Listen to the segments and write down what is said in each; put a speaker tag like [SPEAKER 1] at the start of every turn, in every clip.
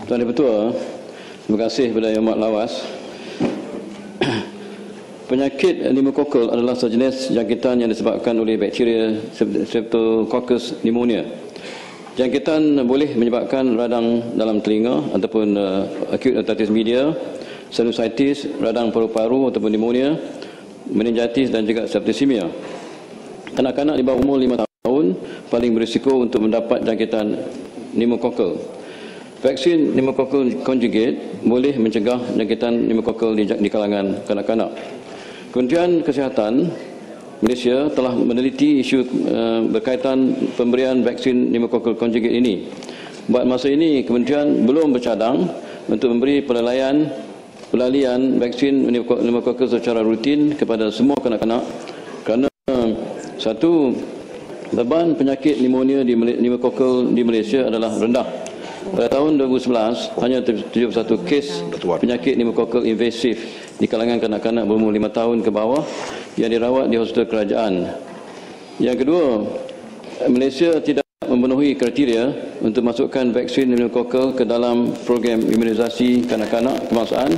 [SPEAKER 1] Tuan Ketua, terima kasih kepada Yang Amat Lawas. Penyakit pneumokokal adalah sejenis jangkitan yang disebabkan oleh bakteria Streptococcus pneumonia. Jangkitan boleh menyebabkan radang dalam telinga ataupun acute otitis media, sinusitis, radang paru-paru ataupun pneumonia, meningitis dan juga septicemia. Kanak-kanak di bawah umur 5 tahun paling berisiko untuk mendapat jangkitan pneumokokal. Vaksin pneumokokal conjugate boleh mencegah jangkitan pneumokokal di kalangan kanak-kanak. Kementerian Kesihatan Malaysia telah meneliti isu berkaitan pemberian vaksin pneumokokal conjugate ini. Buat masa ini, kementerian belum bercadang untuk memberi pelalian vaksin pneumokokal secara rutin kepada semua kanak-kanak kerana satu, beban penyakit pneumokokal di Malaysia adalah rendah. Pada tahun 2011, hanya 71 kes penyakit pneumokokal invasif di kalangan kanak-kanak berumur 5 tahun ke bawah yang dirawat di hospital kerajaan. Yang kedua, Malaysia tidak memenuhi kriteria untuk masukkan vaksin pneumokokal ke dalam program imunisasi kanak-kanak kebangsaan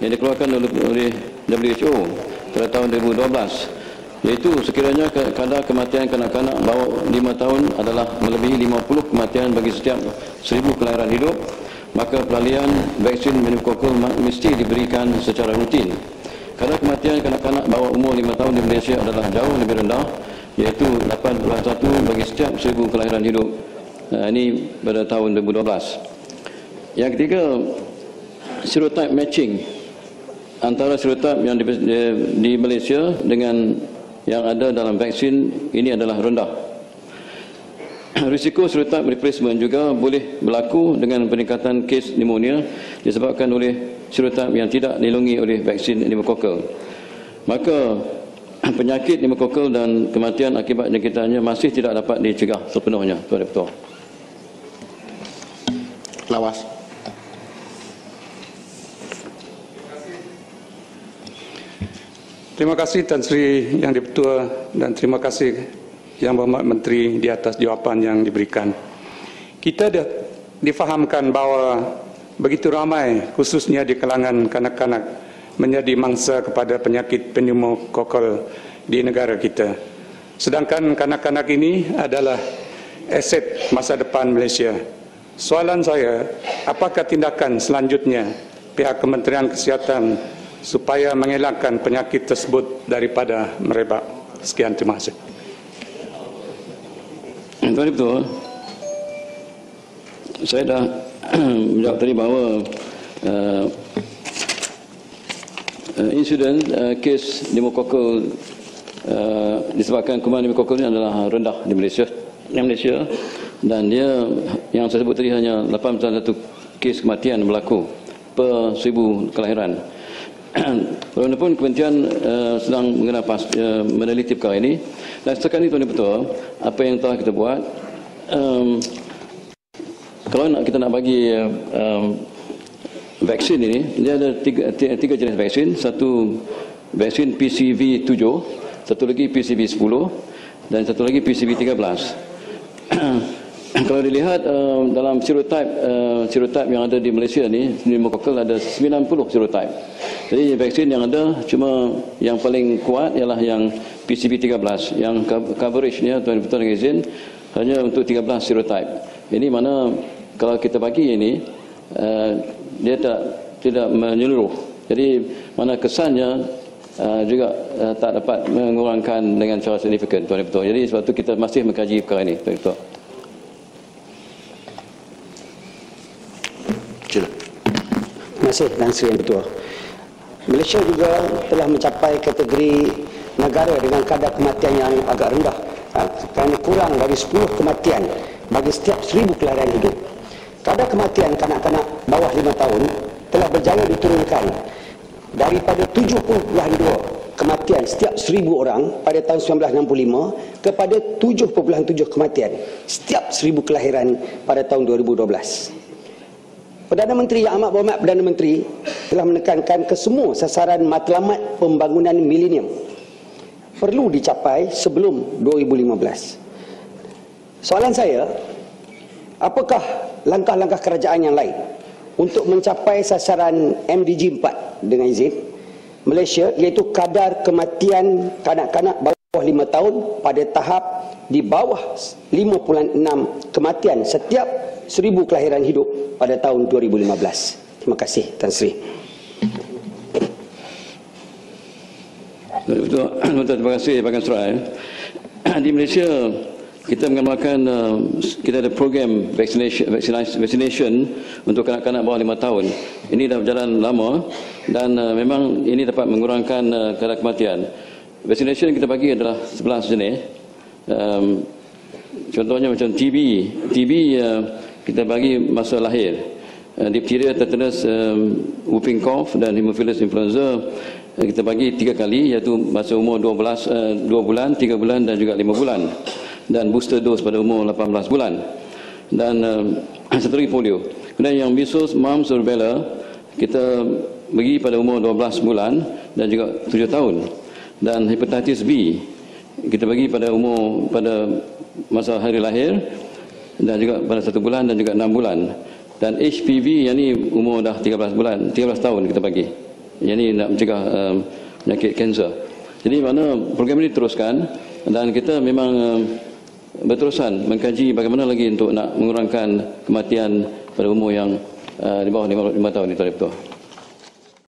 [SPEAKER 1] yang dikeluarkan oleh WHO pada tahun 2012. Iaitu sekiranya kadar kematian kanak-kanak bawah 5 tahun adalah melebihi 50 kematian bagi setiap 1000 kelahiran hidup, maka pelalian vaksin pneumokokal mesti diberikan secara rutin. Kadar kematian kanak-kanak bawah umur 5 tahun di Malaysia adalah jauh lebih rendah, iaitu 8.1 bagi setiap 1000 kelahiran hidup. Ini pada tahun 2012. Yang ketiga, serotype matching antara serotype yang di Malaysia dengan yang ada dalam vaksin ini adalah rendah. Risiko serotype replacement juga boleh berlaku dengan peningkatan kes pneumonia disebabkan oleh serotype yang tidak dilindungi oleh vaksin pneumokokal. Maka penyakit pneumokokal dan kematian akibat jangkitannya masih tidak dapat dicegah sepenuhnya, Tuan Ketua.
[SPEAKER 2] Lawas. Terima kasih Tan Sri Yang Di-Pertua dan terima kasih Yang Berhormat Menteri di atas jawapan yang diberikan. Kita difahamkan bahawa begitu ramai khususnya di kalangan kanak-kanak menjadi mangsa kepada penyakit pneumokokal di negara kita. Sedangkan kanak-kanak ini adalah aset masa depan Malaysia. Soalan saya, apakah tindakan selanjutnya pihak Kementerian Kesihatan supaya mengelakkan penyakit tersebut daripada merebak? Sekian, terima kasih.
[SPEAKER 1] Tuan Ketua, saya dah menjawab tadi bahawa insiden kes pneumokokal disebabkan kuman pneumokokal ini adalah rendah di Malaysia, dan dia yang saya sebut tadi hanya 8.1 kes kematian berlaku per 1000 kelahiran. Walaupun kementerian sedang meneliti perkara ini, dan setakat ini Tuan Ketua, apa yang telah kita buat, kalau kita nak bagi vaksin ini, dia ada tiga jenis vaksin. Satu vaksin PCV 7, satu lagi PCV 10 dan satu lagi PCV 13. Kalau dilihat dalam serotype yang ada di Malaysia ni, pneumokokal ada 90 serotype. Jadi vaksin yang ada cuma yang paling kuat ialah yang PCV 13, yang coverage-nya Tuan Ketua dengan izin hanya untuk 13 serotype. Ini mana kalau kita bagi ini dia tidak menyeluruh. Jadi mana kesannya juga tak dapat mengurangkan dengan cara signifikan, Tuan Ketua. Jadi sebab itu kita masih mengkaji perkara ini, Tuan Ketua.
[SPEAKER 3] Terima kasih Tan Sri Yang Ketua. Malaysia juga telah mencapai kategori negara dengan kadar kematian yang agak rendah, kerana kurang dari 10 kematian bagi setiap 1000 kelahiran hidup. Kadar kematian kanak-kanak bawah 5 tahun telah berjaya diturunkan daripada 7.2 kematian setiap 1000 orang pada tahun 1965 kepada 7.7 kematian setiap 1000 kelahiran pada tahun 2012. Perdana Menteri Yang Amat Berhormat Perdana Menteri telah menekankan kesemua sasaran matlamat pembangunan milenium perlu dicapai sebelum 2015. Soalan saya, apakah langkah-langkah kerajaan yang lain untuk mencapai sasaran MDG 4 dengan izin Malaysia, iaitu kadar kematian kanak-kanak bawah 5 tahun pada tahap di bawah 5.6 kematian setiap 1000 kelahiran hidup pada tahun 2015. Terima kasih, Tan Sri.
[SPEAKER 1] Betul, terima kasih Pak Surai. Di Malaysia kita mengamalkan kita ada program vaccination untuk kanak-kanak bawah 5 tahun. Ini dah berjalan lama dan memang ini dapat mengurangkan kadar kematian. Vaccination kita bagi adalah 11 jenis. Contohnya macam TB kita bagi masa lahir. Diphtheria, tetanus, whooping cough dan Haemophilus influenza kita bagi 3 kali, iaitu masa umur 2 bulan, 3 bulan dan juga 5 bulan, dan booster dose pada umur 18 bulan. Dan satu lagi polio. Kemudian yang measles, mumps, rubella kita bagi pada umur 12 bulan dan juga 7 tahun. Dan hepatitis B kita bagi pada masa hari lahir dan juga pada 1 bulan dan juga 6 bulan. Dan HPV yang ni umur dah 13 tahun kita bagi. Yang ni nak mencegah penyakit kanser. Jadi mana program ini teruskan dan kita memang berterusan mengkaji bagaimana lagi untuk nak mengurangkan kematian pada umur yang di bawah 5 tahun itu, Tuan Ketua.